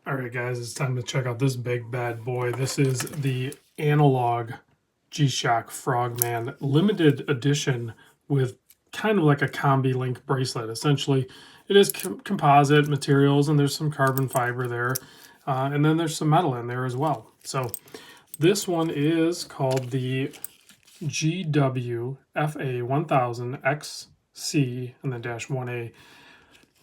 All right, guys, it's time to check out this big bad boy. This is the analog G-Shock Frogman limited edition with kind of like a combi link bracelet. Essentially, it is composite materials and there's some carbon fiber there. And then there's some metal in there as well. So this one is called the gwf-a1000xc and then -1a.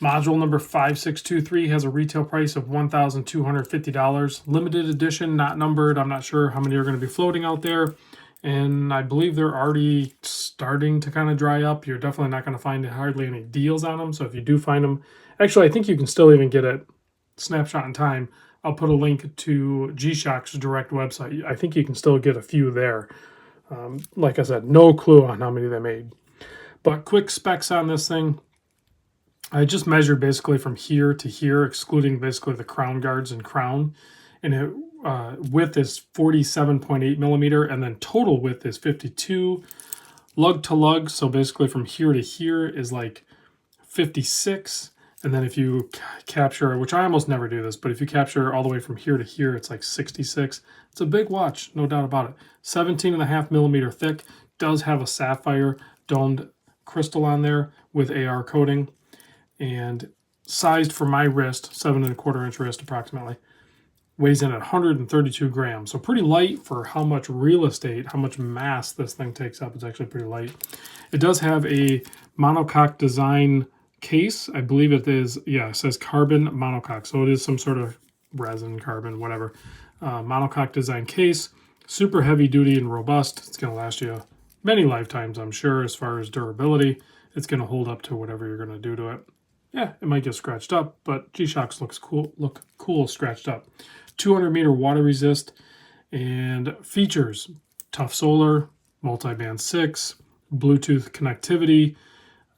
Module number 5623 has a retail price of $1,250. Limited edition, not numbered. I'm not sure how many are going to be floating out there. And I believe they're already starting to kind of dry up. You're definitely not going to find hardly any deals on them. So if you do find them, actually, I think you can still even get it snapshot in time. I'll put a link to G-Shock's direct website. I think you can still get a few there. Like I said, no clue on how many they made. But quick specs on this thing. I just measured basically from here to here, excluding basically the crown guards and crown. And it width is 47.8 millimeter, and then total width is 52. Lug to lug, so basically from here to here is like 56. And then if you capture, which I almost never do this, but if you capture all the way from here to here, it's like 66. It's a big watch, no doubt about it. 17.5 millimeter thick, does have a sapphire domed crystal on there with AR coating, and sized for my wrist, 7¼ inch wrist approximately. Weighs in at 132 grams, so pretty light for how much real estate, how much mass this thing takes up. It's actually pretty light. It does have a monocoque design case. I believe it is, yeah, it says carbon monocoque, so it is some sort of resin, carbon, whatever. Monocoque design case, super heavy duty and robust. It's going to last you many lifetimes, I'm sure, as far as durability. It's going to hold up to whatever you're going to do to it. Yeah, it might get scratched up, but G-Shocks look cool scratched up. 200-meter water resist, and features: tough solar, multi-band 6, Bluetooth connectivity,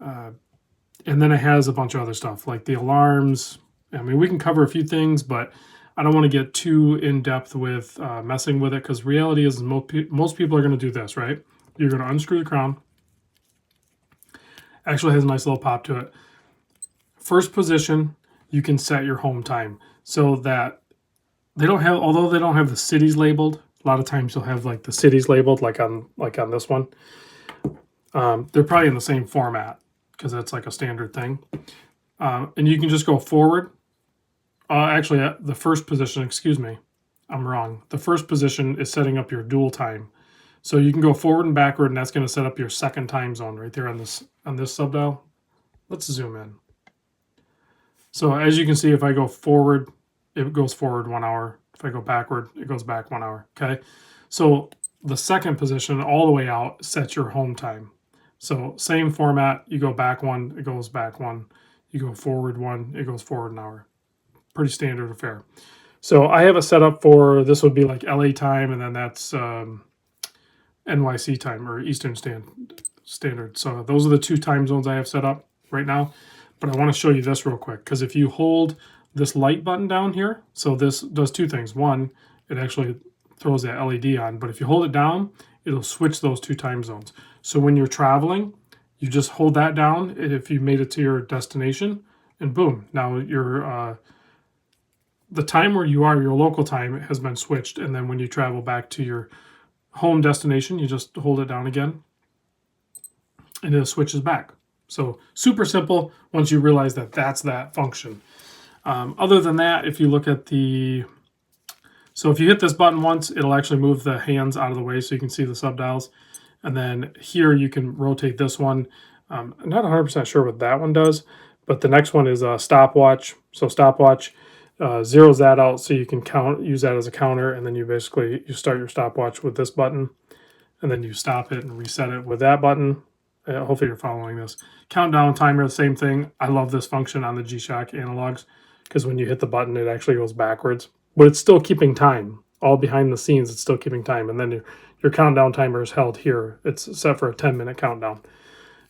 and then it has a bunch of other stuff like the alarms. I mean, we can cover a few things, but I don't want to get too in-depth with messing with it, because reality is most people are going to do this, right? You're going to unscrew the crown. Actually has a nice little pop to it. First position, you can set your home time so that they don't have, although they don't have the cities labeled, a lot of times you'll have like the cities labeled, like on this one. They're probably in the same format because that's like a standard thing. And you can just go forward. Actually, the first position, excuse me, I'm wrong. The first position is setting up your dual time. So you can go forward and backward, and that's going to set up your second time zone right there on this subdial. Let's zoom in. So as you can see, if I go forward, it goes forward 1 hour. If I go backward, it goes back 1 hour, okay? So the second position all the way out sets your home time. So same format, you go back 1, it goes back 1. You go forward 1, it goes forward 1 hour. Pretty standard affair. So I have a setup for, this would be like LA time, and then that's NYC time, or Eastern Standard. So those are the 2 time zones I have set up right now. But I want to show you this real quick, because if you hold this light button down here, so this does 2 things. One, it actually throws that LED on, but if you hold it down, it'll switch those 2 time zones. So when you're traveling, you just hold that down, and if you made it to your destination, and boom, now your the time where you are, your local time, has been switched, and then when you travel back to your home destination, you just hold it down again, and it switches back. So super simple once you realize that that's that function. Other than that, if you look at so if you hit this button once, it'll actually move the hands out of the way so you can see the subdials. And then here you can rotate this one. I'm not 100% sure what that one does, but the next one is a stopwatch. So stopwatch zeroes that out so you can use that as a counter, and then you start your stopwatch with this button, and then you stop it and reset it with that button. Hopefully you're following this. Countdown timer, the same thing. I love this function on the G-Shock analogs, because when you hit the button, it actually goes backwards. But it's still keeping time. All behind the scenes, it's still keeping time. And then your countdown timer is held here. It's set for a 10-minute countdown.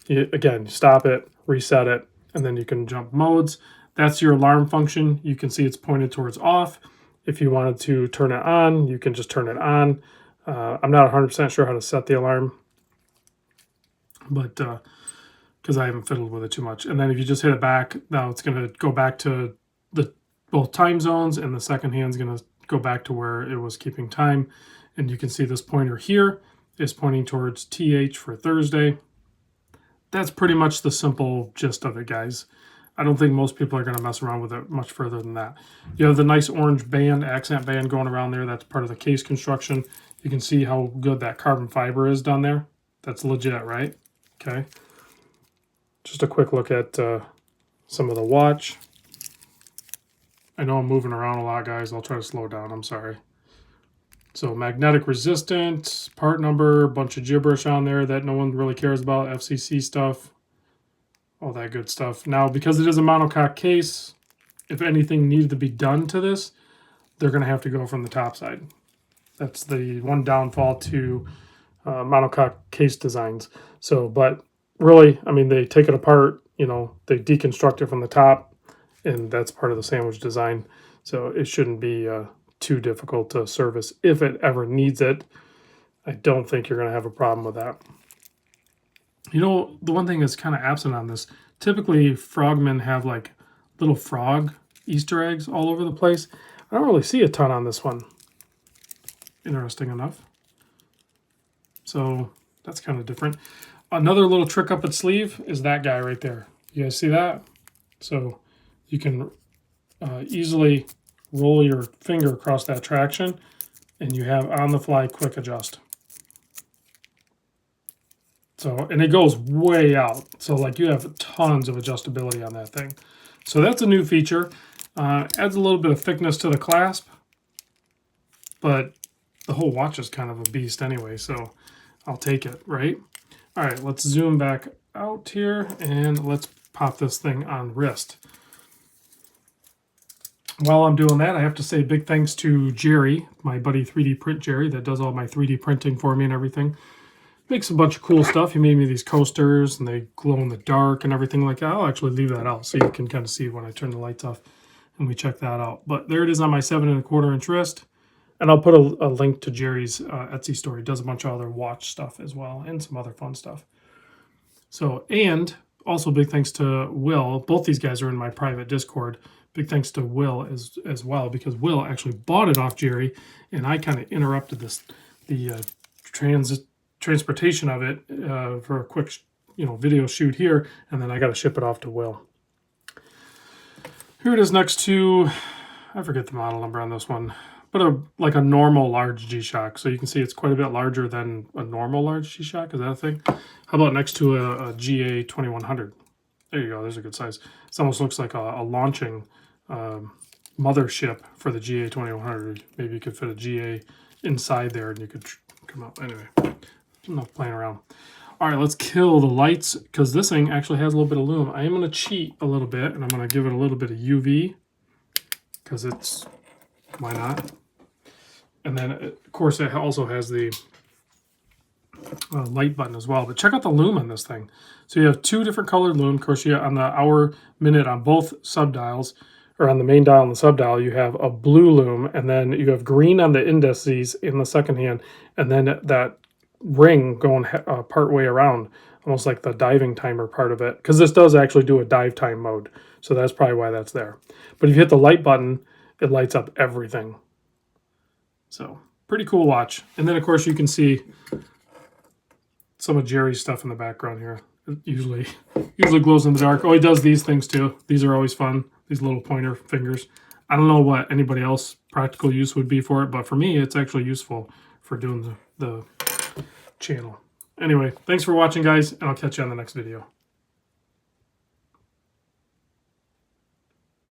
Again, you stop it, reset it, and then you can jump modes. That's your alarm function. You can see it's pointed towards off. If you wanted to turn it on, you can just turn it on. I'm not 100% sure how to set the alarm, but because I haven't fiddled with it too much. And then if you just hit it back, now it's going to go back to both time zones, and the second hand's going to go back to where it was keeping time. And you can see this pointer here is pointing towards TH for Thursday. That's pretty much the simple gist of it, guys. I don't think most people are going to mess around with it much further than that. You have the nice orange band, accent band going around there. That's part of the case construction. You can see how good that carbon fiber is done there. That's legit, right? Okay. Just a quick look at some of the watch. I know I'm moving around a lot, guys. I'll try to slow down. I'm sorry. So magnetic resistant, part number, a bunch of gibberish on there that no one really cares about, FCC stuff, all that good stuff. Now, because it is a monocoque case, if anything needed to be done to this, they're going to have to go from the top side. That's the one downfall to monocoque case designs. So, but really, I mean, they take it apart, you know, they deconstruct it from the top, and that's part of the sandwich design. So it shouldn't be too difficult to service if it ever needs it. I don't think you're going to have a problem with that. You know, the one thing that's kind of absent on this, typically Frogmen have like little frog Easter eggs all over the place. I don't really see a ton on this one. Interesting enough. So that's kind of different. Another little trick up its sleeve is that guy right there. You guys see that? So you can easily roll your finger across that traction, and you have on-the-fly quick adjust. So, and it goes way out. So like you have tons of adjustability on that thing. So that's a new feature. Adds a little bit of thickness to the clasp, but the whole watch is kind of a beast anyway, so I'll take it, right? All right, let's zoom back out here, and let's pop this thing on wrist. While I'm doing that, I have to say big thanks to Jerry, my buddy 3D Print Jerry, that does all my 3D printing for me and everything. Makes a bunch of cool stuff. He made me these coasters, and they glow in the dark and everything like that. I'll actually leave that out so you can kind of see when I turn the lights off, and we check that out. But there it is on my 7 1/4 inch wrist. And I'll put a link to Jerry's Etsy store. He does a bunch of other watch stuff as well, and some other fun stuff. So, and also big thanks to Will. Both these guys are in my private Discord. Big thanks to Will as well, because Will actually bought it off Jerry, and I kind of interrupted the transportation of it for a quick video shoot here, and then I got to ship it off to Will. Here it is next to, I forget the model number on this one, but like a normal large G-Shock. So you can see it's quite a bit larger than a normal large G-Shock. Is that a thing? How about next to a GA2100? There you go. There's a good size. It almost looks like a launching mothership for the GA2100. Maybe you could fit a GA inside there and you could come out. Anyway, I'm not playing around. All right, let's kill the lights, because this thing actually has a little bit of lume. I am going to cheat a little bit, and I'm going to give it a little bit of UV, because it's, why not? And then, of course, it also has the light button as well. But check out the lume on this thing. So you have 2 different colored lume. Of course, you have on the hour, minute on both subdials, or on the main dial and the subdial, you have a blue lume, and then you have green on the indices in the second hand, and then that ring going part way around, almost like the diving timer part of it, because this does actually do a dive time mode. So that's probably why that's there. But if you hit the light button, it lights up everything. So pretty cool watch. And then of course you can see some of Jerry's stuff in the background here. It usually glows in the dark. Oh, he does these things too. These are always fun. These little pointer fingers. I don't know what anybody else practical use would be for it, but for me, it's actually useful for doing the channel. Anyway, thanks for watching, guys, and I'll catch you on the next video.